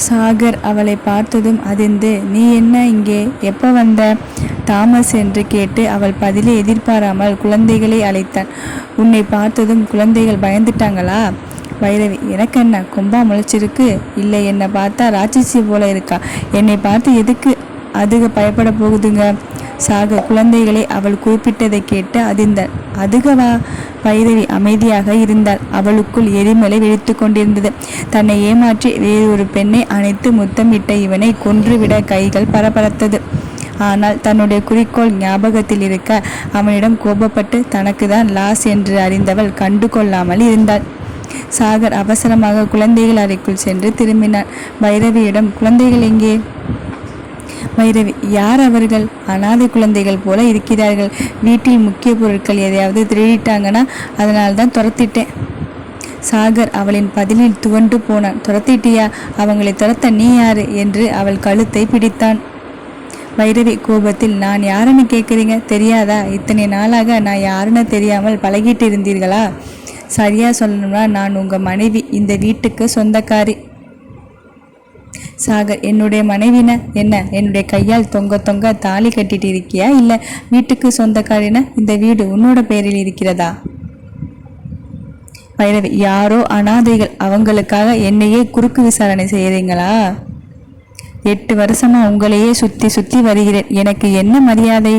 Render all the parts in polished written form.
சாகர் அவளை பார்த்ததும் அதிர்ந்து, நீ என்ன இங்கே, எப்போ வந்த தாமஸ் என்று கேட்டு அவள் பதிலை எதிர்பாராமல் குழந்தைகளை அழைத்தான். உன்னை பார்த்ததும் குழந்தைகள் பயந்துட்டாங்களா? வைரவி, எனக்கு என்ன கொம்பா முளைச்சிருக்கு? இல்லை, என்னை பார்த்தா ராட்சசி போல இருக்கா? என்னை பார்த்து எதுக்கு அதுக பயப்பட போகுதுங்க? சாகர் குழந்தைகளை அவள் குறிப்பிட்டதை கேட்டு அதிர்ந்தாள். அதுகவா? வைரவி அமைதியாக இருந்தாள். அவளுக்குள் எரிமலை வெடித்து கொண்டிருந்தது. தன்னை ஏமாற்றி வேறொரு பெண்ணை அணைத்து முத்தமிட்ட இவனை கொன்றுவிட கைகள் பரபரத்தது. ஆனால் தன்னுடைய குறிக்கோள் ஞாபகத்தில் இருக்க அவனிடம் கோபப்பட்டு தனக்கு தான் லாஸ் என்று அறிந்தவள் கண்டு கொள்ளாமல் இருந்தாள். சாகர் அவசரமாக குழந்தைகள் அறைக்குள் சென்று திரும்பினான். வைரவியிடம், குழந்தைகள் எங்கே? வைரவி, யார் அவர்கள்? அனாதை குழந்தைகள் போல இருக்கிறார்கள். வீட்டில் முக்கிய பொருட்கள் எதையாவது திருடிட்டாங்கன்னா அதனால்தான் துரத்திட்டேன். சாகர் அவளின் பதிலில் துவண்டு போனான். துரத்திட்டியா? அவங்களை துரத்த நீ யாரு என்று அவள் கழுத்தை பிடித்தான். வைரவி கோபத்தில், நான் யாருன்னு கேட்குறீங்க? தெரியாதா? இத்தனை நாளாக நான் யாருன்னு தெரியாமல் பழகிட்டு இருந்தீர்களா? சரியா சொல்லணும்னா நான் உங்கள் மனைவி, இந்த வீட்டுக்கு சொந்தக்காரி. சாகர், என்னுடைய மனைவின என்ன? என்னுடைய கையால் தொங்க தொங்க தாலி கட்டிட்டு இருக்கியா? இல்லை வீட்டுக்கு சொந்தக்காரின இந்த வீடு உன்னோட பேரில் இருக்கிறதா? வைரவி, யாரோ அனாதைகள், அவங்களுக்காக என்னையே குறுக்கு விசாரணை செய்கிறீங்களா? 8 வருஷமா உங்களையே சுற்றி சுற்றி வருகிறேன், எனக்கு என்ன மரியாதை?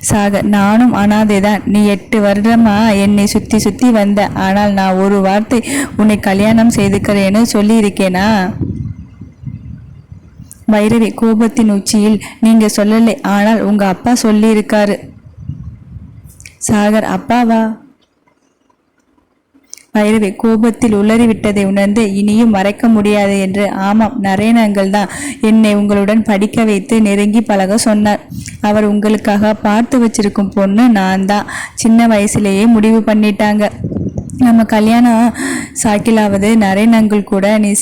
சாகர், நானும் அனாதைதான். நீ 8 வருடமா என்னை சுற்றி சுற்றி வந்த. ஆனால் நான் ஒரு வார்த்தை உன்னை கல்யாணம் செய்துக்கிறேன்னு சொல்லி இருக்கேனா? வைரவி கோபத்தின் உச்சியில், நீங்க சொல்லலை, ஆனால் உங்க அப்பா சொல்லி இருக்காரு. சாகர், அப்பாவா? வைரவி கோபத்தில் உளறிவிட்டதை உணர்ந்து, இனியும் மறைக்க முடியாது என்று, ஆமாம், நரேனங்கள் தான் என்னை உங்களுடன் படிக்க வைத்து நெருங்கி பழக சொன்னார். அவர் உங்களுக்காக பார்த்து வச்சிருக்கும் பொண்ணு நான் தான். சின்ன வயசுலேயே முடிவு பண்ணிட்டாங்க. நம்ம கல்யாணம் சாக்கிலாவது நரேனங்கள் கூட நீ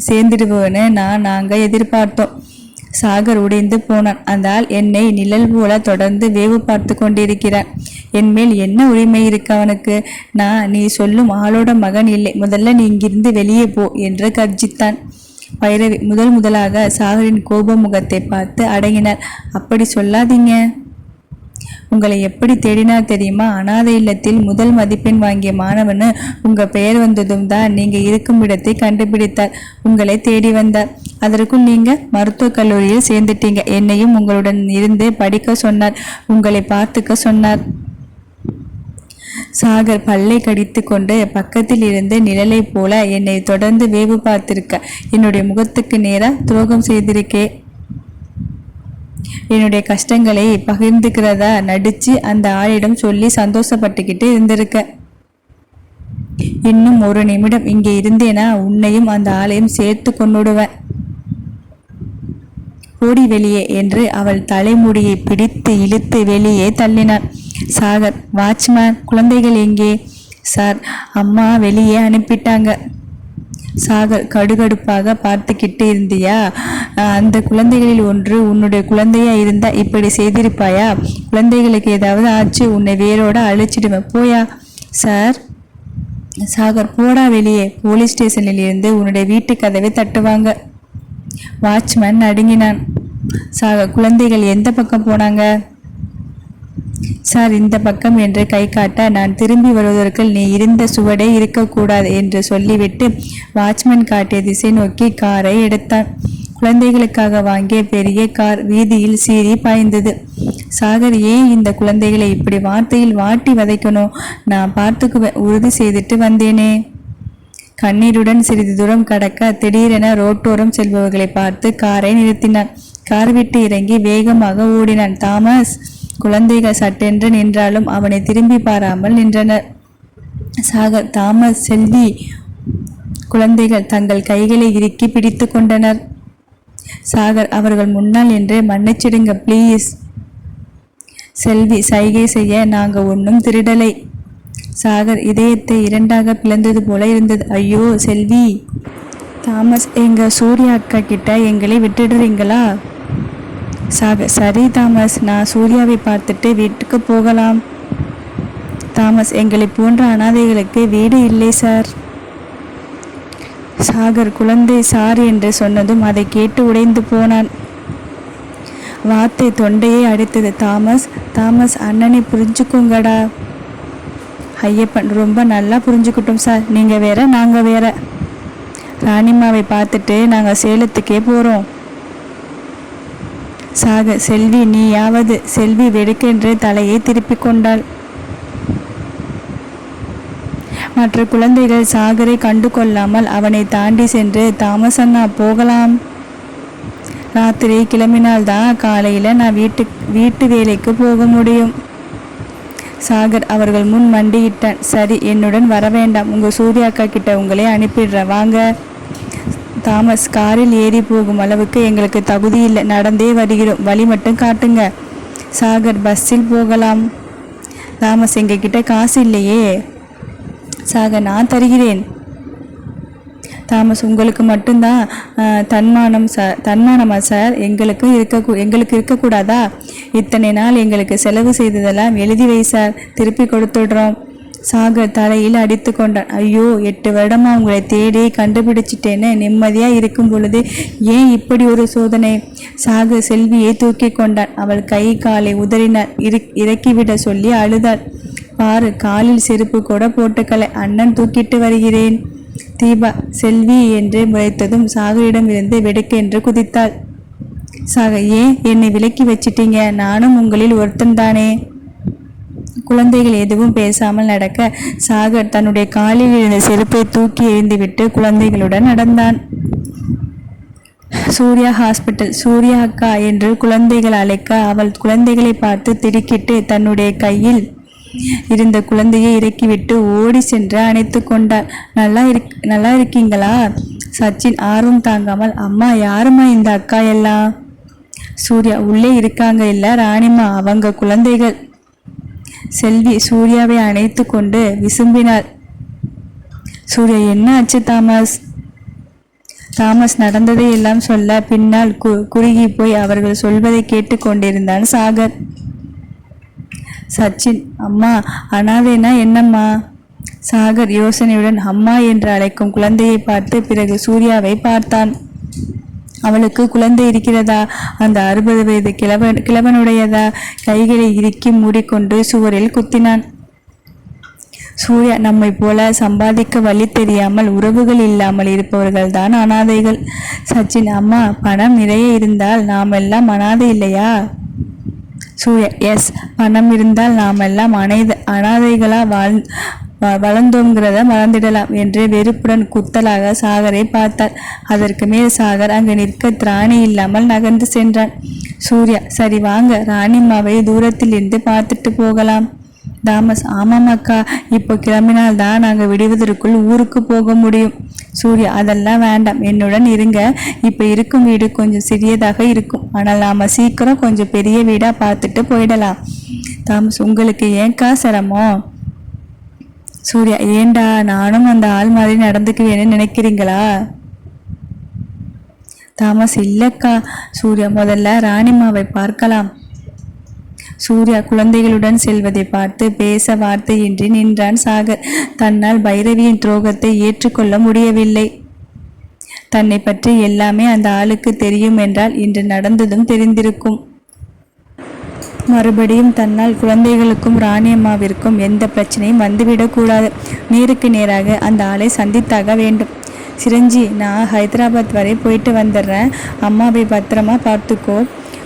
சேர்ந்துடுவேன்னு நாங்கள் எதிர்பார்த்தோம். சாகர் உடைந்து போனான். அந்த ஆள் என்னை நிழல் போல தொடர்ந்து வேவு பார்த்து கொண்டிருக்கிறான். என் மேல் என்ன உரிமை இருக்கு அவனுக்கு? நீ சொல்லும் ஆளோட மகன் இல்லை. முதல்ல நீ இங்கிருந்து வெளியே போ என்று கர்ஜித்தான். வைரவி முதலாக சாகரின் கோப முகத்தை பார்த்து அடங்கினார். அப்படி சொல்லாதீங்க. உங்களை எப்படி தேடினார் தெரியுமா? அனாதை இல்லத்தில் முதல் மதிப்பெண் வாங்கிய மாணவனு உங்க பெயர் வந்ததும் தான் நீங்க இருக்கும் இடத்தை கண்டுபிடித்தார். உங்களை தேடி வந்தார். அதற்குள் நீங்க மருத்துவக் கல்லூரியில் சேர்ந்துட்டீங்க. என்னையும் உங்களுடன் இருந்து படிக்க சொன்னார். உங்களை பார்த்துக்க சொன்னார். சாகர் பல்லை கடித்து கொண்டு, பக்கத்தில் இருந்து நிழலை போல என்னை தொடர்ந்து வேவு பார்த்திருக்க, என்னுடைய முகத்துக்கு நேரா துரோகம் செய்திருக்கே. என்னுடைய கஷ்டங்களை பகிர்ந்துக்கிறதா நடிச்சு அந்த ஆளிடம் சொல்லி சந்தோஷப்பட்டுக்கிட்டு இருந்திருக்க. இன்னும் ஒரு நிமிடம் இங்கே இருந்தேனா உன்னையும் அந்த ஆளையும் சேர்த்து கொண்டுடுவேன். ஓடி வெளியே என்று அவள் தலைமுடியை பிடித்து இழுத்து வெளியே தள்ளினான். சாகர், வாட்ச்மேன், குழந்தைகள் எங்கே? சார், அம்மா வெளியே அனுப்பிட்டாங்க. சாகர் கடுகடுப்பாக பார்த்துக்கிட்டு இருந்தியா? அந்த குழந்தைகளில் ஒன்று உன்னுடைய குழந்தையா இருந்தா இப்படி செய்திருப்பாயா? குழந்தைகளுக்கு ஏதாவது ஆச்சு, உன்னை வேரோட அழிச்சிடுவேன், போயா. சார். சாகர், போடா வெளியே. போலீஸ் ஸ்டேஷனில் இருந்து உன்னுடைய வீட்டு கதவை தட்டுவாங்க. வாட்ச்மேன் நடுங்கினான். சாகர், குழந்தைகள் எந்த பக்கம் போனாங்க? சார், இந்த பக்கம் என்று கை காட்ட, நான் திரும்பி வருவதற்குள் நீ இருந்த சுவடே இருக்கக்கூடாது என்று சொல்லிவிட்டு வாட்ச்மேன் காட்டிய திசை நோக்கி காரை எடுத்தான். குழந்தைகளுக்காக வாங்கிய பெரிய கார் வீதியில் சீறி பாய்ந்தது. சாகர், ஏன் இந்த குழந்தைகளை இப்படி வார்த்தையில் வாட்டி வதைக்கணும்? நான் பார்த்துக்குவேன், உறுதி செய்துட்டு வந்தேனே. கண்ணீருடன் சிறிது தூரம் கடக்க திடீரென ரோட்டோரம் செல்பவர்களை பார்த்து காரை நிறுத்தினான். கார் விட்டு இறங்கி வேகமாக ஓடினான். தாமஸ். குழந்தைகள் சட்டென்று நின்றாலும் அவனை திரும்பி பாராமல் நின்றனர். சாகர், தாமஸ், செல்வி. குழந்தைகள் தங்கள் கைகளை இறுக்கி பிடித்து கொண்டனர். சாகர், அவர்கள் முன்னால் என்று மன்னிச்சிடுங்க ப்ளீஸ். செல்வி சைகை செய்ய, நாங்க ஒன்றும் திருடலை. சாகர் இதயத்தை 2ஆக பிளந்தது போல இருந்தது. ஐயோ செல்வி. தாமஸ், எங்க சூர்யா அக்கா கிட்ட எங்களை விட்டுடுறீங்களா? சாகர், சரி தாமஸ், நான் சூர்யாவை பார்த்துட்டு வீட்டுக்கு போகலாம். தாமஸ், எங்களை போன்ற அனாதைகளுக்கு வீடு இல்லை சார். சாகர் குழந்தை சார் என்று சொன்னதும் அதை கேட்டு உடைந்து போனான். வார்த்தை தொண்டையை அடித்தது. தாமஸ், தாமஸ், அண்ணனை புரிஞ்சுக்கோங்கடா. ஐயப்பன், ரொம்ப நல்லா புரிஞ்சுக்கிட்டோம் சார். நீங்கள் வேற, நாங்கள் வேற. ராணிம்மாவை பார்த்துட்டு நாங்கள் சேலத்துக்கே போகிறோம். சாகர், செல்வி நீயாவது. செல்வி வெடுக்கென்று தலையை திருப்பி கொண்டாள். மற்ற குழந்தைகள் சாகரை கண்டு கொள்ளாமல் அவனை தாண்டி சென்று, தாமஸ் அண்ணா போகலாம். ராத்திரி கிளம்பினால்தான் காலையில் நான் வீட்டு வேலைக்கு போக முடியும். சாகர் அவர்கள் முன் மண்டியிட்டான். சரி, என்னுடன் வர வேண்டாம். உங்கள் சூர்யா அக்கா கிட்ட உங்களை அனுப்பிடுறேன், வாங்க. தாமஸ், காரில் ஏறி போகும் அளவுக்கு எங்களுக்கு தகுதி இல்லை, நடந்தே வருகிறோம், வழி மட்டும் காட்டுங்க. சாகர், பஸ்ஸில் போகலாம். தாமஸ், எங்ககிட்ட காசு இல்லையே. சாகர், நான் தருகிறேன். தாமஸ், உங்களுக்கு மட்டும்தான் தன்மானமா சார்? எங்களுக்கு இருக்கக்கூடாதா? இத்தனை நாள் எங்களுக்கு செலவு செய்ததெல்லாம் எழுதி வை சார், திருப்பி கொடுத்துடுறோம். சாகர் தலையில் அடித்து கொண்டான். ஐயோ, 8 வருடமா உங்களை தேடி கண்டுபிடிச்சிட்டேன்னு நிம்மதியாக இருக்கும் பொழுது ஏன் இப்படி ஒரு சோதனை? சாகர் செல்வியை தூக்கி கொண்டான். அவள் கை காலை உதறினாள். இறக்கிவிட சொல்லி அழுதாள். பாரு, காலில் செருப்பு கூட போட்டுக்கலை, அண்ணன் தூக்கிட்டு வருகிறேன். தீபா செல்வி என்று முறைத்ததும் சாகரிடமிருந்து வெடுக்கென்று குதித்தாள். சாகர், ஏன் என்னை விலக்கி வச்சிட்டீங்க? நானும் உங்களில் ஒருத்தன் தானே. குழந்தைகள் எதுவும் பேசாமல் நடக்க சாகர் தன்னுடைய காலில் இருந்த செருப்பை தூக்கி எறிந்துவிட்டு குழந்தைகளுடன் நடந்தான். சூர்யா ஹாஸ்பிட்டல். சூர்யா அக்கா என்று குழந்தைகள் அழைக்க அவள் குழந்தைகளை பார்த்து திடுக்கிட்டு தன்னுடைய கையில் இருந்த குழந்தையை இறக்கிவிட்டு ஓடி சென்று அணைத்து கொண்டாள். நல்லா இருக்கீங்களா? சச்சின் ஆர்வம் தாங்காமல், அம்மா, யாரும்மா இந்த அக்கா எல்லாம்? சூர்யா, உள்ளே இருக்காங்க இல்ல ராணிம்மா, அவங்க குழந்தைகள். செல்வி சூர்யாவை அணைத்து கொண்டு விசும்பினாள். சூர்யா, என்ன ஆச்சு தாமஸ்? தாமஸ் நடந்ததை எல்லாம் சொல்ல பின்னால் குறுகி போய் அவர்கள் சொல்வதை கேட்டு கொண்டிருந்தான் சாகர். சச்சின், அம்மா, அனாதைனா என்னம்மா? சாகர் யோசனையுடன் அம்மா என்று அழைக்கும் குழந்தையை பார்த்து பிறகு சூர்யாவை பார்த்தான். அவளுக்கு குழந்தை இருக்கிறதா? அந்த 60 வயது கிழவனுடையதா? கைகளை இறுக்கி மூடிக்கொண்டு சுவரில் குத்தினான். சூர்யா, நம்மை போல சம்பாதிக்க வழி தெரியாமல் உறவுகள் இல்லாமல் இருப்பவர்கள் தான் அனாதைகள். சச்சின், அம்மா, பணம் நிறைய இருந்தால் நாம் எல்லாம் அனாதை இல்லையா? சூர்யா, எஸ், பணம் இருந்தால் நாமெல்லாம் அனாதைகளா வளர்ந்தோங்கிறத மறந்துடலாம் என்று வெறுப்புடன் குத்தலாக சாகரை பார்த்தார். அதற்கு மேல் சாகர் அங்கு நிற்க திராணி இல்லாமல் நகர்ந்து சென்றான். சூர்யா, சரி வாங்க, ராணிம்மாவை தூரத்தில் இருந்து பார்த்துட்டு போகலாம். தாமஸ், ஆமாம் அக்கா, இப்போ கிளம்பினால்தான் நாங்கள் விடுவதற்குள் ஊருக்கு போக முடியும். சூர்யா, அதெல்லாம் வேண்டாம், என்னுடன் இருங்க. இப்போ இருக்கும் வீடு கொஞ்சம் சிறியதாக இருக்கும், ஆனால் நாம் சீக்கிரம் கொஞ்சம் பெரிய வீடாக பார்த்துட்டு போயிடலாம். தாமஸ், உங்களுக்கு ஏன்க்கா சிரமம்? சூர்யா, ஏண்டா, நானும் அந்த ஆள் மாதிரி நடந்துக்குவேன்னு நினைக்கிறீங்களா? தாமஸ், இல்லக்கா. சூர்யா, முதல்ல ராணிம்மாவை பார்க்கலாம். சூர்யா குழந்தைகளுடன் செல்வதை பார்த்து பேச வார்த்தையின்றி நின்றான் சாகர். தன்னால் பைரவியின் துரோகத்தை ஏற்றுக்கொள்ள முடியவில்லை. தன்னை பற்றி எல்லாமே அந்த ஆளுக்கு தெரியும் என்றால் இன்று நடந்ததும் தெரிந்திருக்கும். மறுபடியும் தன்னால் குழந்தைகளுக்கும் ராணியம்மாவிற்கும் எந்த பிரச்சனையும் வந்துவிடக்கூடாது. நேருக்கு நேராக அந்த ஆளை சந்தித்தாக வேண்டும். சிரஞ்சி, நான் ஹைதராபாத் வரை போயிட்டு வந்துடுறேன். அம்மாவை பத்திரமா பார்த்துக்கோ.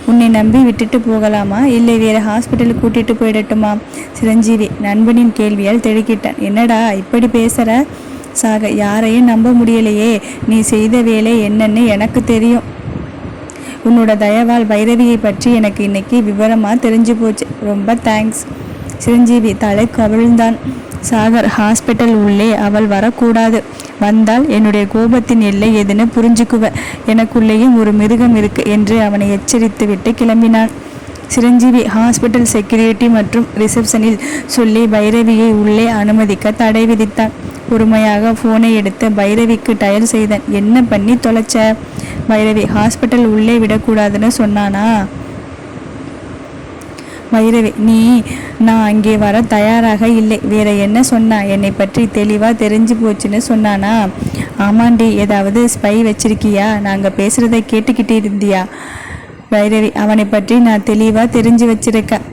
உன்னை நம்பி விட்டுட்டு போகலாமா, இல்லை வேறு ஹாஸ்பிட்டலுக்கு கூட்டிகிட்டு போயிடட்டுமா? சிரஞ்சீவி நண்பனின் கேள்வியால் திடுக்கிட்டான். என்னடா இப்படி பேசுகிற? சாக, யாரையும் நம்ப முடியலையே. நீ செய்த வேலை என்னன்னு எனக்கு தெரியும். உன்னோட தயவால் பைரவியை பற்றி எனக்கு இன்னைக்கு விவரமாக தெரிஞ்சு போச்சு. ரொம்ப தேங்க்ஸ். சிரஞ்சீவி தலை கவிழ்ந்தான். சாகர், ஹாஸ்பிட்டல் உள்ளே அவள் வரக்கூடாது. வந்தால் என்னுடைய கோபத்தின் எல்லை எதுன்னு புரிஞ்சுக்குவ. எனக்குள்ளேயும் ஒரு மிருகம் இருக்கு என்று அவனை எச்சரித்து விட்டு கிளம்பினான். சிரஞ்சீவி ஹாஸ்பிட்டல் செக்யூரிட்டி மற்றும் ரிசப்ஷனில் சொல்லி பைரவியை உள்ளே அனுமதிக்க தடை விதித்தான். பொறுமையாக ஃபோனை எடுத்து பைரவிக்கு டயல் செய்தான். என்ன பண்ணி தொலைச்ச? பைரவி, ஹாஸ்பிட்டல் உள்ளே விடக்கூடாதுன்னு சொன்னானா? வைரவி, நான் அங்கே வர தயாராக இல்லை. வேற என்ன சொன்னா? என்னை பற்றி தெளிவா தெரிஞ்சு போச்சுன்னு சொன்னானா? ஆமாண்டி, ஏதாவது ஸ்பை வச்சிருக்கியா? நாங்க பேசுறதை கேட்டுக்கிட்டு இருந்தியா? வைரவி, அவனை பற்றி நான் தெளிவா தெரிஞ்சு வச்சிருக்கேன்.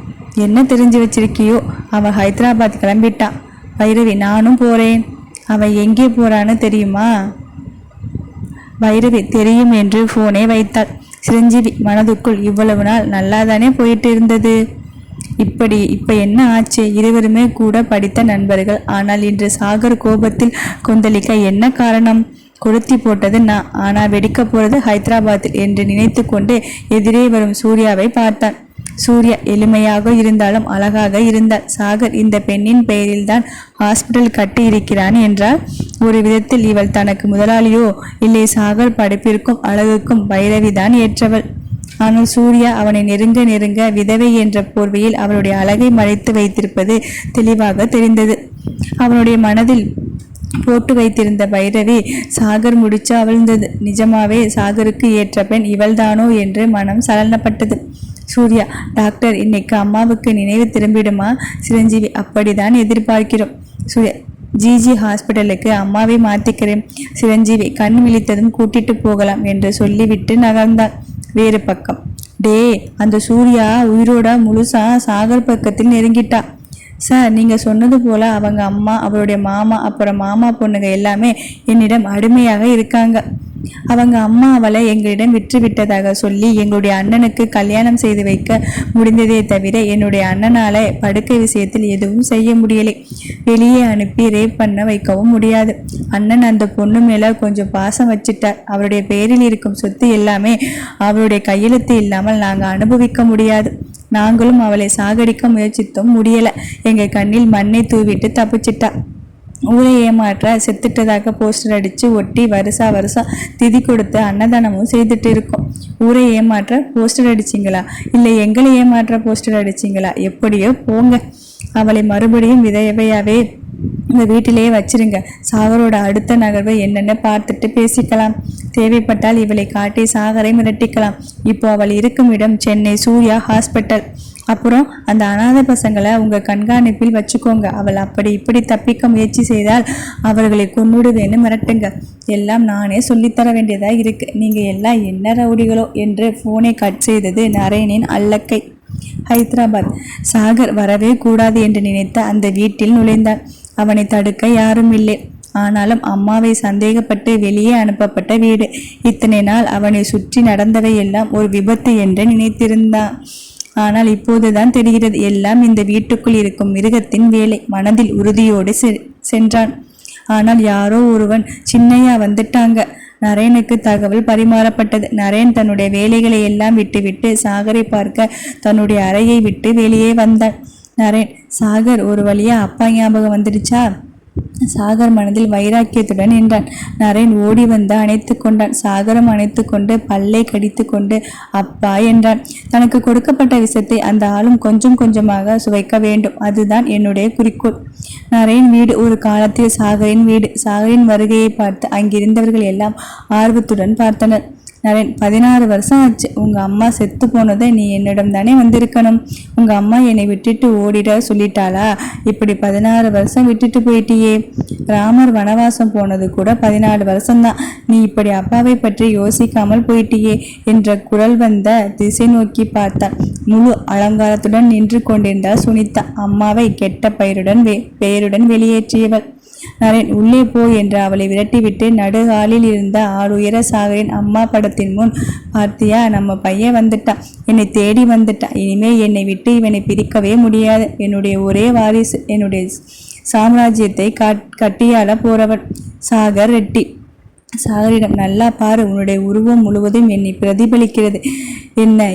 என்ன தெரிஞ்சு வச்சிருக்கியோ? அவன் ஹைதராபாத் கிளம்பிட்டான். வைரவி, நானும் போறேன். அவன் எங்கே போறான்னு தெரியுமா? வைரவி, தெரியும் என்று போனை வைத்தாள். சிரஞ்சீவி மனதுக்குள், இவ்வளவு நாள் நல்லாதானே போயிட்டு இருந்தது, இப்ப என்ன ஆச்சு? இருவருமே கூட படித்த நண்பர்கள். ஆனால் இன்று சாகர் கோபத்தில் கொந்தளிக்க என்ன காரணம்? கொளுத்தி போட்டது நான், ஆனா வெடிக்க போறது ஹைதராபாத்தில் என்று நினைத்து கொண்டு எதிரே வரும் சூர்யாவை பார்த்தான். சூர்யா எளிமையாக இருந்தாலும் அழகாக இருந்தார். சாகர் இந்த பெண்ணின் பெயரில்தான் ஹாஸ்பிட்டல் கட்டி இருக்கிறான் என்றால் ஒரு விதத்தில் இவள் தனக்கு முதலாளியோ? இல்லை, சாகர் படிப்பிற்கும் அழகுக்கும் வைரவிதான் ஏற்றவள். ஆனால் சூர்யா அவனை நெருங்க நெருங்க விதவை என்ற போர்வையில் அவளுடைய அழகை மறைத்து வைத்திருப்பது தெளிவாக தெரிந்தது. அவனுடைய மனதில் போட்டு வைத்திருந்த வைரவி சாகர் முடிச்சு அவிழ்ந்தது. நிஜமாவே சாகருக்கு ஏற்ற பெண் இவள்தானோ என்று மனம் சலனப்பட்டது. சூர்யா, டாக்டர், இன்னைக்கு அம்மாவுக்கு நினைவு திரும்பிடுமா? சிரஞ்சீவி, அப்படிதான் எதிர்பார்க்கிறோம். சூர்யா, ஜிஜி ஹாஸ்பிட்டலுக்கு அம்மாவை மாத்திக்கிறேன். சிரஞ்சீவி, கண் விழித்ததும் கூட்டிட்டு போகலாம் என்று சொல்லிவிட்டு நகர்ந்தான். வேறு பக்கம், அந்த சூர்யா உயிரோட முழுசா சாகர் பக்கத்தில் நெருங்கிட்டா. சார், நீங்க சொன்னது போல அவங்க அம்மா, அவருடைய மாமா, அப்புறம் மாமா பொண்ணுங்க எல்லாமே என்னிடம் அடிமையாக இருக்காங்க. அவங்க அம்மா அவளை எங்களிடம் விற்று விட்டதாக சொல்லி எங்களுடைய அண்ணனுக்கு கல்யாணம் செய்து வைக்க முடிந்ததே தவிர என்னுடைய அண்ணனால படுக்கை விஷயத்தில் எதுவும் செய்ய முடியலை. வெளியே அனுப்பி ரேப் பண்ண வைக்கவும் முடியாது. அண்ணன் அந்த பொண்ணு மேல கொஞ்சம் பாசம் வச்சிட்டார். அவருடைய பெயரில் இருக்கும் சொத்து எல்லாமே அவருடைய கையெழுத்து இல்லாமல் நாங்க அனுபவிக்க முடியாது. நாங்களும் அவளை சாகடிக்க முயற்சித்தோம், முடியல. எங்க கண்ணில் மண்ணை தூவிட்டு தப்பிச்சிட்டா. ஊரை ஏமாற்ற செத்துட்டதாக போஸ்டர் அடிச்சு ஒட்டி வருஷா திதி கொடுத்து அன்னதானமும் செய்துட்டு இருக்கோம். ஊரை ஏமாற்ற போஸ்டர் அடிச்சிங்களா? இல்லை எங்களை ஏமாற்ற போஸ்டர் அடிச்சிங்களா? எப்படியோ போங்க. அவளை மறுபடியும் விதவையாவே இந்த வீட்டிலேயே வச்சிருங்க. சாகரோட அடுத்த நகர்வை என்னென்ன பார்த்துட்டு பேசிக்கலாம். தேவைப்பட்டால் இவளை காட்டி சாகரை மிரட்டிக்கலாம். இப்போ அவள் இருக்கும் இடம் சென்னை சூர்யா ஹாஸ்பிட்டல். அப்புறம் அந்த அனாதை பசங்களை உங்க கண்காணிப்பில் வச்சுக்கோங்க. அவள் அப்படி இப்படி தப்பிக்க முயற்சி செய்தால் அவர்களை கொன்னுடுவேன்னு மிரட்டுங்க. எல்லாம் நானே சொல்லித்தர வேண்டியதா இருக்கு. நீங்க எல்லாம் என்ன ரவுடிகளோ என்று போனை கட் செய்தது நரேனின் அல்லக்கை. ஹைதராபாத். சாகர் வரவே கூடாது என்று நினைத்த அந்த வீட்டில் நுழைந்தான். அவனை தடுக்க யாரும் இல்லை. ஆனாலும் அம்மாவை சந்தேகப்பட்டு வெளியே அனுப்பப்பட்ட வீடு. இத்தனை நாள் அவனை சுற்றி நடந்தவை எல்லாம் ஒரு விபத்து என்று நினைத்திருந்தான். ஆனால் இப்போதுதான் தெரிகிறது, எல்லாம் இந்த வீட்டுக்குள் இருக்கும் மிருகத்தின் வேலை. மனதில் உறுதியோடு சென்றான். ஆனால் யாரோ ஒருவன், சின்னையா வந்துட்டாங்க. நரேனுக்கு தகவல் பரிமாறப்பட்டது. நரேன் தன்னுடைய வேலைகளை எல்லாம் விட்டுவிட்டு சாகரை பார்க்க தன்னுடைய அறையை விட்டு வெளியே வந்தான். நரேன், சாகர், ஒரு வழியா அப்பா ஞாபகம் வந்துடுச்சா? சாகர் மனதில் வைராக்கியத்துடன் நின்றான். நரேன் ஓடி வந்து அணைத்து கொண்டான். சாகரம் அணைத்து கொண்டு பல்லை கடித்து கொண்டு அப்பா என்றான். தனக்கு கொடுக்கப்பட்ட விஷத்தை அந்த ஆளும் கொஞ்சம் கொஞ்சமாக சுவைக்க வேண்டும், அதுதான் என்னுடைய குறிக்கோள். நரேன் வீடு ஒரு காலத்தில் சாகரின் வீடு. சாகரின் வருகையை பார்த்து அங்கிருந்தவர்கள் எல்லாம் ஆர்வத்துடன் பார்த்தனர். நரேன், 16 வருஷம் ஆச்சு. உங்க அம்மா செத்து போனதை நீ என்னிடம் தானே வந்திருக்கணும். உங்க அம்மா என்னை விட்டுட்டு ஓடிட சொல்லிட்டாளா? இப்படி 16 வருஷம் விட்டுட்டு போயிட்டியே. ராமர் வனவாசம் போனது கூட 14 வருஷம்தான். நீ இப்படி அப்பாவை பற்றி யோசிக்காமல் போயிட்டியே என்ற குரல் வந்த திசை நோக்கி பார்த்தான். முழு அலங்காரத்துடன் நின்று கொண்டிருந்தாள் சுனிதா. அம்மாவை கெட்ட பெயருடன் வெளியேற்றியவள். நரேன், உள்ளே போ என்று அவளை விரட்டிவிட்டு நடுகாலில் இருந்த ஆளுயர சாகரின் அம்மா படத்தின் முன், பார்த்தியா, நம்ம பையன் வந்துட்டான், என்னை தேடி வந்துட்டான். இனிமே என்னை விட்டு இவனை பிரிக்கவே முடியாது. என்னுடைய ஒரே வாரிசு, என்னுடைய சாம்ராஜ்யத்தை கட்டியாள போறவன். சாகர் ரெட்டி. சாகரிடம், நல்லா பாரு, உன்னுடைய உருவம் முழுவதும் என்னை பிரதிபலிக்கிறது.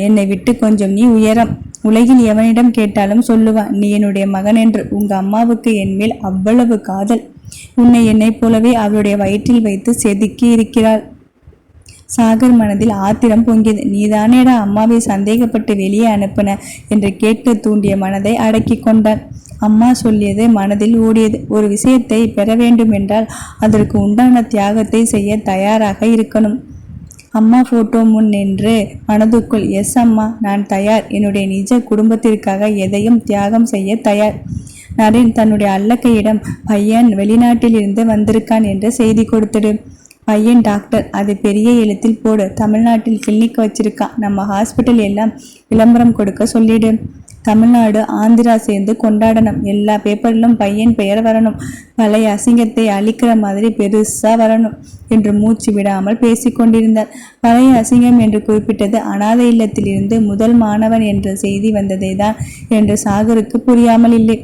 என்னை விட்டு கொஞ்சம் நீ உயரம். உலகில் எவனிடம் கேட்டாலும் சொல்லுவான், நீ என்னுடைய மகன் என்று. உங்க அம்மாவுக்கு என்மேல் அவ்வளவு காதல். உன்னை என்னைப் போலவே அவளுடைய வயிற்றில் வைத்து செதுக்கி இருக்கிறாள். சாகர் மனதில் ஆத்திரம் பொங்கியது. நீதானேடா அம்மாவை சந்தேகப்பட்டு வெளியே அனுப்பின என்று கேட்க தூண்டிய மனதை அடக்கி கொண்டான். அம்மா சொல்லியது மனதில் ஓடியது. ஒரு விஷயத்தை பெற வேண்டும் என்றால் அதற்கு உண்டான தியாகத்தை செய்ய தயாராக இருக்கணும். அம்மா போட்டோ முன் நின்று மனதுக்குள் எஸ் அம்மா, நான் தயார், என்னுடைய நிஜ குடும்பத்திற்காக எதையும் தியாகம் செய்ய தயார். நரேன் தன்னுடைய அல்லக்கையிடம், பையன் வெளிநாட்டில் இருந்து வந்திருக்கான் என்று செய்தி கொடுத்துடு. பையன் டாக்டர், அது பெரிய எழுத்தில் போடு. தமிழ்நாட்டில் கிளினிக் வச்சிருக்கான், நம்ம ஹாஸ்பிட்டல் எல்லாம் விளம்பரம் கொடுக்க சொல்லிடு. தமிழ்நாடு ஆந்திரா சேர்ந்து கொண்டாடணும். எல்லா பேப்பரிலும் பையன் பெயர் வரணும். பழைய அசிங்கத்தை அழிக்கிற மாதிரி பெருசா வரணும் என்று மூச்சு விடாமல் பேசிக்கொண்டிருந்தார். பழைய அசிங்கம் என்று குறிப்பிட்டது அனாதை இல்லத்திலிருந்து முதல் மாணவன் என்ற செய்தி வந்ததை தான் என்று சாகருக்கு புரியாமல் இல்லை.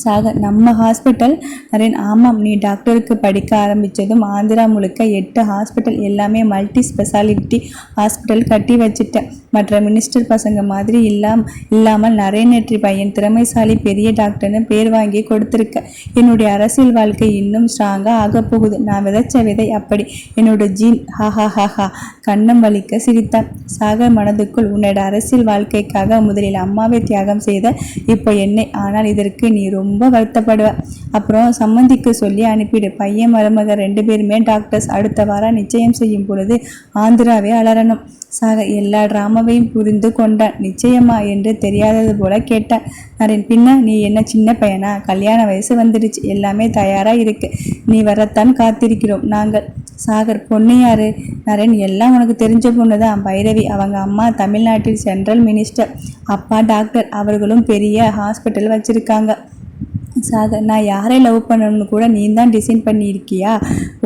சாகர், நம்ம ஹாஸ்பிட்டல்? நரேன், ஆமாம், நீ டாக்டருக்கு படிக்க ஆரம்பித்ததும் ஆந்திரா முழுக்க 8 ஹாஸ்பிட்டல், எல்லாமே மல்டி ஸ்பெஷாலிட்டி ஹாஸ்பிட்டல் கட்டி வச்சுட்டேன். மற்ற மினிஸ்டர் பசங்க மாதிரி இல்லாமல் நரேனேற்றி பையன் திறமைசாலி பெரிய டாக்டர்னு பேர் வாங்கி கொடுத்துருக்க. என்னுடைய அரசியல் வாழ்க்கை இன்னும் ஸ்ட்ராங்காக ஆக போகுது. நான் விதைச்ச விதை அப்படி, என்னோட ஜீன். ஹா கண்ணம் வலிக்க சிரித்தான். சாகர் மனதுக்குள், உன்னோட அரசியல் வாழ்க்கைக்காக முதலில் அம்மாவை தியாகம் செய்த, இப்போ என்னை. ஆனால் இதற்கு நீ ரொம்ப வருத்தப்படுவ. அப்புறம் சம்மந்திக்கு சொல்லி அனுப்பிடு. பையன் மருமக 2 பேருமே டாக்டர்ஸ். அடுத்த வாரம் நிச்சயம் செய்யும் பொழுது ஆந்திராவே அலறணும். சாகர் எல்லா டிராமாவையும் புரிந்து கொண்டான். நிச்சயமா என்று தெரியாதது போல கேட்டான். நரேன், பின்ன நீ என்ன சின்ன பையனா? கல்யாண வயசு வந்துடுச்சு, எல்லாமே தயாரா இருக்கு, நீ வரத்தான் காத்திருக்கிறோம் நாங்கள். சாகர், பொண்ணு யாரு? நரேன், எல்லாம் உனக்கு தெரிஞ்ச பொண்ணுதான், பைரவி. அவங்க அம்மா தமிழ்நாட்டில் சென்ட்ரல் மினிஸ்டர், அப்பா டாக்டர். அவர்களும் பெரிய ஹாஸ்பிட்டல் வச்சிருக்காங்க. சாகர், நான் யாரை லவ் பண்ணணும்னு கூட நீ தான் டிசைன் பண்ணியிருக்கியா?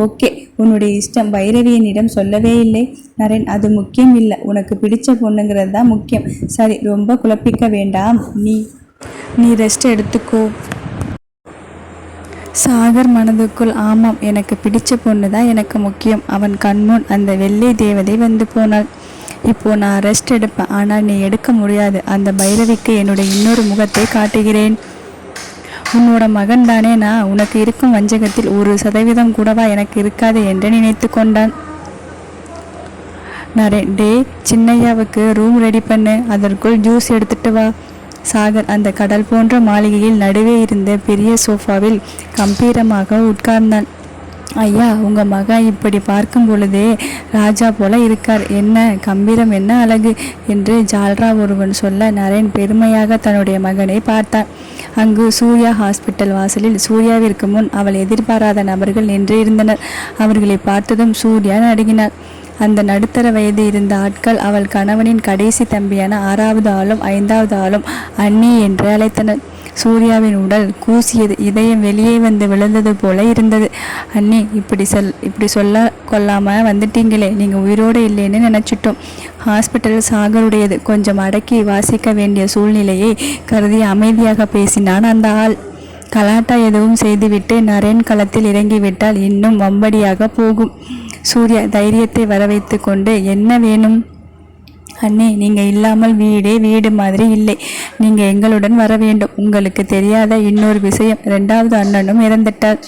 ஓகே, உன்னுடைய இஷ்டம். பைரவி என்னிடம் சொல்லவே இல்லை. நரேன், அது முக்கியம் இல்லை, உனக்கு பிடிச்ச பொண்ணுங்கிறது தான் முக்கியம். சரி, ரொம்ப குழப்பிக்க வேண்டாம், நீ ரெஸ்ட் எடுத்துக்கோ. சாகர் மனதுக்குள், ஆமாம், எனக்கு பிடிச்ச பொண்ணு தான் எனக்கு முக்கியம். அவன் கண்முன் அந்த வெள்ளை தேவதை வந்து போனாள். இப்போ நான் ரெஸ்ட் எடுப்பேன், ஆனால் நீ எடுக்க முடியாது. அந்த பைரவிக்கு என்னுடைய இன்னொரு முகத்தை காட்டுகிறேன். உன்னோட மகன் தானே நான். உனக்கு இருக்கும் வஞ்சகத்தில் 1% கூடவா எனக்கு இருக்காது என்று நினைத்து கொண்டான். நரேன், டே சின்னையாவுக்கு ரூம் ரெடி பண்ணு, அதற்குள் ஜூஸ் எடுத்துட்டு வா. சாகர் அந்த கடல் போன்ற மாளிகையில் நடுவே இருந்த பெரிய சோஃபாவில் கம்பீரமாக உட்கார்ந்தான். ஐயா, உங்கள் மகன் இப்படி பார்க்கும் பொழுதே ராஜா போல இருக்கார். என்ன கம்பீரம், என்ன அழகு என்று ஜால்ரா ஒருவன் சொல்ல நரேன் பெருமையாக தன்னுடைய மகனை பார்த்தான். அங்கு சூர்யா ஹாஸ்பிட்டல் வாசலில் சூர்யாவிற்கு முன் அவள் எதிர்பாராத நபர்கள் நின்று இருந்தனர். அவர்களை பார்த்ததும் சூர்யா நடுங்கினார். அந்த நடுத்தர வயது இருந்த ஆட்கள் அவள் கணவனின் கடைசி தம்பியான 6வது ஆளும் 5வது ஆளும் அண்ணி என்று அழைத்தனர். சூர்யாவின் உடல் கூசியது. இதயம் வெளியே வந்து விழுந்தது போல இருந்தது. அண்ணி, இப்படி சொல்ல கொள்ளாம வந்துட்டீங்களே, நீங்கள் உயிரோடு இல்லைன்னு நினச்சிட்டோம். ஹாஸ்பிட்டல் சாகருடையது. கொஞ்சம் அடக்கி வாசிக்க வேண்டிய சூழ்நிலையை கருதி அமைதியாக பேசினான் அந்த ஆள். கலாட்டா எதுவும் செய்துவிட்டு நரேன் களத்தில் இறங்கிவிட்டால் இன்னும் வம்படியாக போகும். சூர்யா தைரியத்தை வரவைத்து கொண்டு, என்ன வேணும்? அண்ணே, நீங்கள் இல்லாமல் வீடே வீடு மாதிரி இல்லை. நீங்கள் எங்களுடன் வர வேண்டும். உங்களுக்கு தெரியாத இன்னொரு விஷயம், 2வது அண்ணனும் இறந்துட்டார்.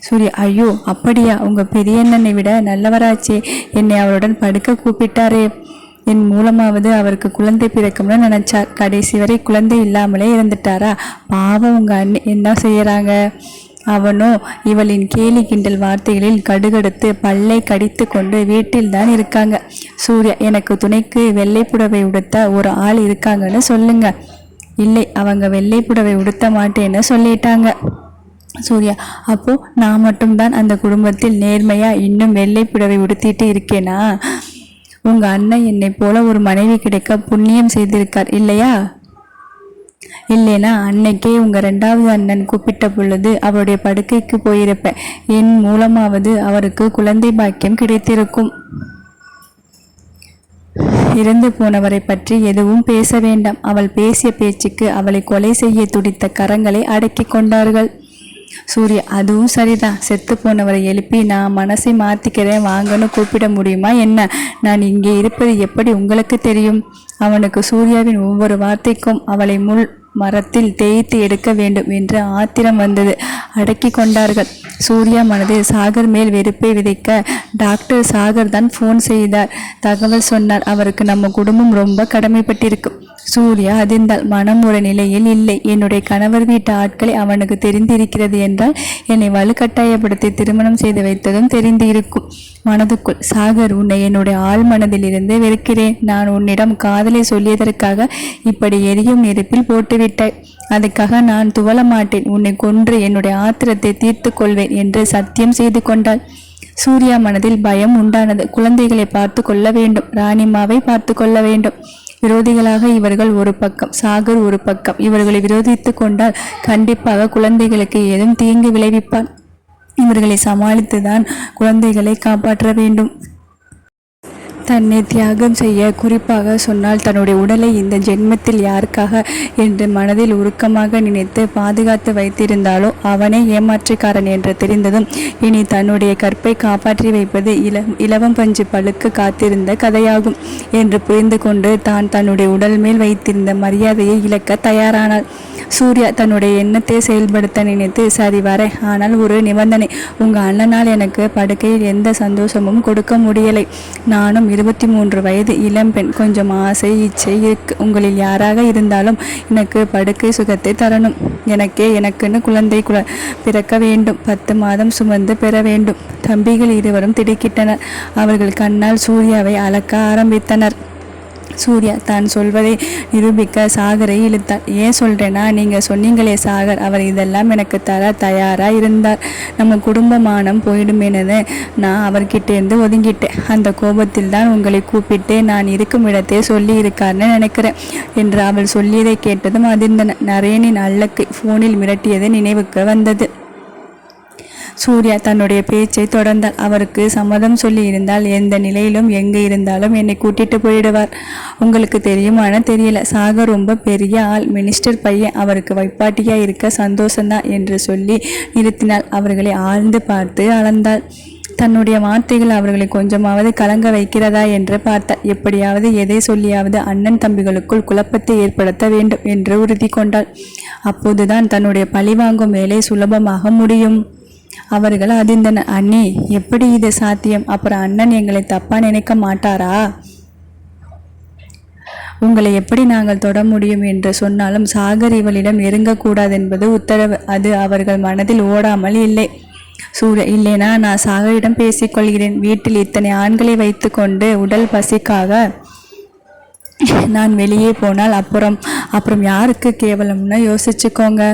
சூர்யா, ஐயோ அப்படியா? உங்கள் பெரிய அண்ணனை விட நல்லவராச்சே. என்னை அவருடன் படுக்க கூப்பிட்டாரே. என் மூலமாவது அவருக்கு குழந்தை பிறக்கும்னு நினச்சார். கடைசி வரை குழந்தை இல்லாமலே இறந்துட்டாரா? பாவம், உங்கள் அண்ணி என்ன செய்கிறாங்க? அவனோ இவளின் கேலி கிண்டல் வார்த்தைகளில் கடுகடுத்து பல்லை கடித்து கொண்டு வீட்டில் தான் இருக்காங்க. சூர்யா, எனக்கு துணைக்கு வெள்ளை புடவை உடுத்த ஒரு ஆள் இருக்காங்கன்னு சொல்லுங்க. இல்லை, அவங்க வெள்ளை புடவை உடுத்த மாட்டேன்னு சொல்லிட்டாங்க. சூர்யா, அப்போ நான் மட்டும்தான் அந்த குடும்பத்தில் நேர்மையா இன்னும் வெள்ளை புடவை உடுத்திட்டு இருக்கேனா? உங்க அண்ணன் என்னை போல ஒரு மனைவி கிடைக்க புண்ணியம் செய்திருக்கார் இல்லையா? இல்லைனா அன்னைக்கே உங்கள் 2வது அண்ணன் கூப்பிட்ட பொழுது அவருடைய படுக்கைக்கு போயிருப்பேன். என் மூலமாவது அவருக்கு குழந்தை பாக்கியம் கிடைத்திருக்கும். இறந்து போனவரை பற்றி எதுவும் பேச வேண்டாம். அவள் பேசிய பேச்சுக்கு அவளை கொலை செய்ய துடித்த கரங்களை அடக்கி கொண்டார்கள். சூர்யா, அதுவும் சரிதான். செத்து போனவரை எழுப்பி நான் மனசை மாற்றிக்கிறேன் வாங்கன்னு கூப்பிட முடியுமா என்ன? நான் இங்கே இருப்பது எப்படி உங்களுக்கு தெரியும்? அவனுக்கு சூர்யாவின் ஒவ்வொரு வார்த்தைக்கும் அவளை முள் மரத்தில் தேய்த்து எடுக்க வேண்டும் என்று ஆத்திரம் வந்தது. அடக்கி கொண்டார்கள். சூர்யா மனதில் சாகர் மேல் வெறுப்பை விதைக்க டாக்டர் சாகர் தான் ஃபோன் செய்தார். தகவல் சொன்னார். அவருக்கு நம்ம குடும்பம் ரொம்ப கடமைப்பட்டிருக்கு. சூர்யா அதிர்ந்தாள். மனம் ஒரு நிலையில் இல்லை. என்னுடைய கணவர் வீட்டு ஆட்களை அவனுக்கு தெரிந்திருக்கிறது என்றால் என்னை வலுக்கட்டாயப்படுத்தி திருமணம் செய்து வைத்ததும் தெரிந்து இருக்கும். மனதுக்குள், சாகர், உன்னை என்னுடைய ஆழ் மனதிலிருந்து வெறுக்கிறேன். நான் உன்னிடம் காதலை சொல்லியதற்காக இப்படி எரியும் நெருப்பில் போட்டுவிட்டாய். அதுக்காக நான் துவள மாட்டேன். உன்னை கொன்று என்னுடைய ஆத்திரத்தை தீர்த்து கொள்வேன் என்று சத்தியம் செய்து கொண்டாள். சூர்யா மனதில் பயம் உண்டானது. குழந்தைகளை பார்த்து கொள்ள வேண்டும், ராணிமாவை பார்த்து கொள்ள வேண்டும். விரோதிகளாக இவர்கள் ஒரு பக்கம், சாகர் ஒரு பக்கம். இவர்களை விரோதித்து கொண்டால் கண்டிப்பாக குழந்தைகளுக்கு ஏதும் தீங்கு விளைவிப்பான். இவர்களை சமாளித்துதான் குழந்தைகளை காப்பாற்ற வேண்டும். தன்னை தியாகம் செய்ய, குறிப்பாக சொன்னால் தன்னுடைய உடலை இந்த ஜென்மத்தில் யாருக்காக என்று மனதில் உருக்கமாக நினைத்து பாதுகாத்து வைத்திருந்தாலோ அவனே ஏமாற்றுக்காரன் என்று தெரிந்ததும் இனி தன்னுடைய கற்பை காப்பாற்றி வைப்பது இலவம் பஞ்சு பழுக்கு காத்திருந்த கதையாகும் என்று புரிந்து கொண்டு தான் தன்னுடைய உடல் மேல் வைத்திருந்த மரியாதையை இழக்க தயாரானாள். சூர்யா தன்னுடைய எண்ணத்தை செயல்படுத்த நினைத்து, சரி வர, ஆனால் ஒரு நிபந்தனை. உங்கள் அண்ணனால் எனக்கு படுக்கையில் எந்த சந்தோஷமும் கொடுக்க முடியலை. நானும் 23 வயது இளம்பெண். கொஞ்சம் ஆசை இச்சை இருக்கு. உங்களில் யாராக இருந்தாலும் எனக்கு படுக்கை சுகத்தை தரணும். எனக்குன்னு குழந்தை பிறக்க வேண்டும். 10 மாதம் சுமந்து பெற வேண்டும். தம்பிகள் இருவரும் திடுக்கிட்டனர். அவர்கள் கண்ணால் சூர்யாவை அளக்க ஆரம்பித்தனர். சூர்யா தான் சொல்வதை நிரூபிக்க சாகரை இழுத்தார். ஏன் சொல்கிறேன்னா, நீங்கள் சொன்னீங்களே சாகர், அவர் இதெல்லாம் எனக்கு தர தயாராக இருந்தார். நம்ம குடும்பமானம் போயிடுமேனு நான் அவர்கிட்டேருந்து ஒதுங்கிட்டேன். அந்த கோபத்தில் தான் உங்களை கூப்பிட்டு நான் இருக்கும் இடத்தை சொல்லி இருக்காருன்னு நினைக்கிறேன் என்று அவள் சொல்லியதை கேட்டதும் அதிர்ந்தன. நரேனின் அல்லக்கை ஃபோனில் மிரட்டியது நினைவுக்கு வந்தது. சூர்யா தன்னுடைய பேச்சை தொடர்ந்தார். அவருக்கு சம்மதம் சொல்லி இருந்தால் எந்த நிலையிலும் எங்கே இருந்தாலும் என்னை கூட்டிட்டு போயிடுவார். உங்களுக்கு தெரியுமான்னு தெரியல, சாகர் ரொம்ப பெரிய ஆள், மினிஸ்டர் பையன். அவருக்கு வைப்பாட்டியா இருக்க சந்தோஷம்தான் என்று சொல்லி நிறுத்தினாள். அவர்களை ஆழ்ந்து பார்த்து அளந்தாள். தன்னுடைய வார்த்தைகள் அவர்களை கொஞ்சமாவது கலங்க வைக்கிறதா என்று பார்த்தார். எப்படியாவது எதை சொல்லியாவது அண்ணன் தம்பிகளுக்குள் குழப்பத்தை ஏற்படுத்த வேண்டும் என்று உறுதி கொண்டாள். அப்போதுதான் தன்னுடைய பழிவாங்கும் வேலை சுலபமாக முடியும். அவர்கள் அதிர்ந்தனர். அண்ணி, எப்படி இது சாத்தியம்? அப்புறம் அண்ணன் எங்களை தப்பா நினைக்க மாட்டாரா? உங்களை எப்படி நாங்கள் தொட முடியும் என்று சொன்னாலும் சாகர் இவளிடம் நெருங்கக்கூடாது என்பது உத்தரவு. அது அவர்கள் மனதில் ஓடாமல் இல்லை. சூர்யா, இல்லைனா நான் சாகரிடம் பேசிக்கொள்கிறேன். வீட்டில் இத்தனை ஆண்களை வைத்து கொண்டு உடல் பசிக்காக நான் வெளியே போனால் அப்புறம் யாருக்கு கேவலம்னு யோசிச்சுக்கோங்க.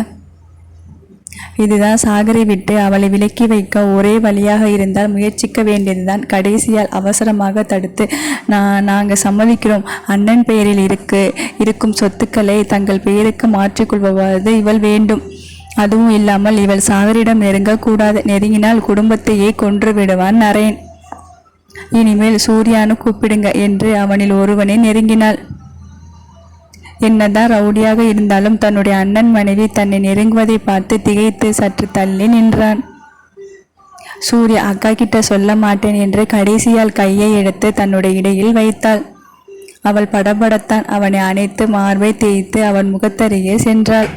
இதுதான் சாகரை விட்டு அவளை விலக்கி வைக்க ஒரே வழியாக இருந்தால் முயற்சிக்க வேண்டியதுதான். கடைசியால் அவசரமாக தடுத்து, நாங்கள் சம்மதிக்கிறோம். அண்ணன் பெயரில் இருக்கும் சொத்துக்களை தங்கள் பெயருக்கு மாற்றிக்கொள்வது இவள் வேண்டும். அதுவும் இல்லாமல் இவள் சாகரிடம் நெருங்கக்கூடாது. நெருங்கினால் குடும்பத்தையே கொன்று விடுவான் நரேன். இனிமேல் சூர்யானு கூப்பிடுங்க என்று அவனில் ஒருவனை நெருங்கினாள். என்னதான் ரவுடியாக இருந்தாலும் தன்னுடைய அண்ணன் மனைவி தன்னை நெருங்குவதை பார்த்து திகைத்து சற்று தள்ளி நின்றான். சூர்யா அக்கா கிட்ட சொல்ல மாட்டேன் என்று கடைசியால் கையை எடுத்து தன்னுடைய இடையில் வைத்தாள். அவள் படபடத்தான். அவனை அணைத்து மார்பை தேய்த்து அவன் முகத்தருகே சென்றாள்.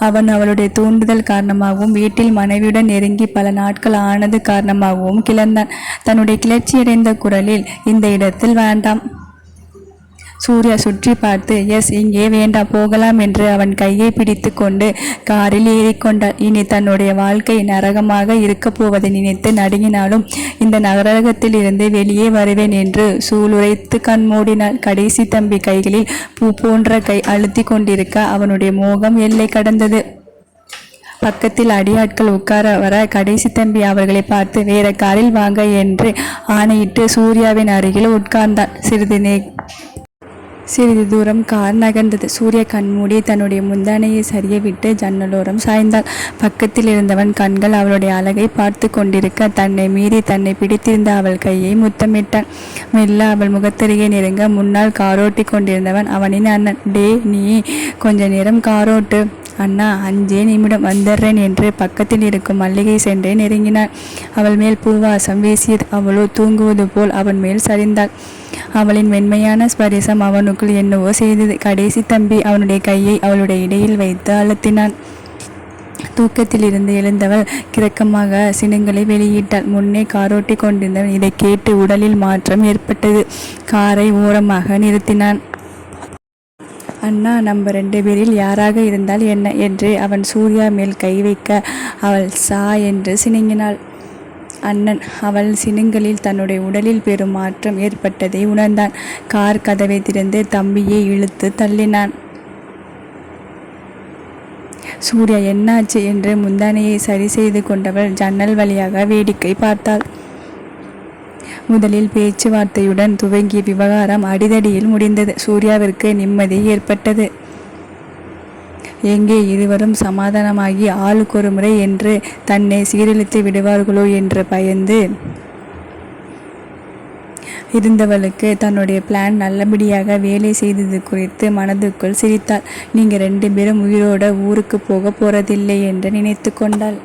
அவன் அவளுடைய தூண்டுதல் காரணமாகவும் வீட்டில் மனைவியுடன் நெருங்கி பல நாட்கள் ஆனது காரணமாகவும் கிளர்ந்தான். தன்னுடைய கிளர்ச்சியடைந்த குரலில், இந்த இடத்தில் வேண்டாம். சூர்யா சுற்றி பார்த்து, எஸ், இங்கே வேண்டாம், போகலாம் என்று அவன் கையை பிடித்து கொண்டு காரில் ஏறிக்கொண்டாள். இனி தன்னுடைய வாழ்க்கை நரகமாக இருக்கப் போவதை நினைத்து நடுங்கினாலும் இந்த நரகத்தில் இருந்து வெளியே வருவேன் என்று சூளுரைத்து கண் மூடினாள். கடைசி தம்பி கைகளில் பூ போன்ற கை அழுத்தி கொண்டிருக்க அவனுடைய மோகம் எல்லை கடந்தது. பக்கத்தில் அடியாட்கள் உட்கார வர கடைசி தம்பி அவர்களை பார்த்து வேற காரில் வாங்க என்று ஆணையிட்டு சூர்யாவின் அருகில் உட்கார்ந்தான். சிறிது தூரம் கார் நகர்ந்தது. சூர்யா கண்மூடி தன்னுடைய முந்தானையை சரிய விட்டு ஜன்னலோரம் சாய்ந்தாள். பக்கத்தில் இருந்தவன் கண்கள் அவளுடைய அழகை பார்த்து கொண்டிருக்க தன்னை மீறி தன்னை பிடித்திருந்த அவள் கையை முத்தமிட்டான். மெல்ல அவள் முகத்தருகே நெருங்க முன்னால் காரோட்டி கொண்டிருந்தவன் அவனின் அண்ணன். டே, நீ கொஞ்ச நேரம் காரோட்டு. அண்ணா, 5 நிமிடம் வந்துடுறேன் என்று பக்கத்தில் இருக்கும் மல்லிகை சென்றே நெருங்கினாள். அவள் மேல் பூவாசம் வீசியது. அவளோ தூங்குவது போல் அவன் மேல் சரிந்தாள். அவளின் மென்மையான ஸ்பரிசம் அவனுக்குள் என்னவோ செய்தது. கடைசி தம்பி அவனுடைய கையை அவளுடைய இடையில் வைத்து அழுத்தினான். தூக்கத்தில் இருந்து எழுந்தவள் கிறக்கமாக சினங்களை வெளியிட்டாள். முன்னே காரோட்டி கொண்டிருந்தவன் இதை கேட்டு உடலில் மாற்றம் ஏற்பட்டது. காரை ஓரமாக நிறுத்தினான். அண்ணா, நம்ம 2 பேரில் யாராக இருந்தால் என்ன என்று அவன் சூர்யா மேல் கை வைக்க அவள் சா என்று சினுங்கினாள். அண்ணன் அவள் சினுங்கலில் தன்னுடைய உடலில் பெரும் மாற்றம் ஏற்பட்டதை உணர்ந்தான். கார் கதவை திறந்து தம்பியை இழுத்து தள்ளினான். சூர்யா, என்னாச்சு என்று முந்தானையை சரி செய்து கொண்டவள் ஜன்னல் வழியாக வேடிக்கை பார்த்தாள். முதலில் பேச்சுவார்த்தையுடன் துவங்கிய விவகாரம் அடிதடியில் முடிந்தது. சூர்யாவிற்கு நிம்மதி ஏற்பட்டது. எங்கே இருவரும் சமாதானமாகி ஆளுக்கொரு முறை என்று தன்னை சீரழித்து விடுவார்களோ என்று பயந்து இருந்தவளுக்கு தன்னுடைய பிளான் நல்லபடியாக வேலை செய்தது குறித்து மனதுக்குள் சிரித்தாள். நீங்கள் 2 பேரும் உயிரோட ஊருக்கு போக போறதில்லை என்று நினைத்து கொண்டாள்.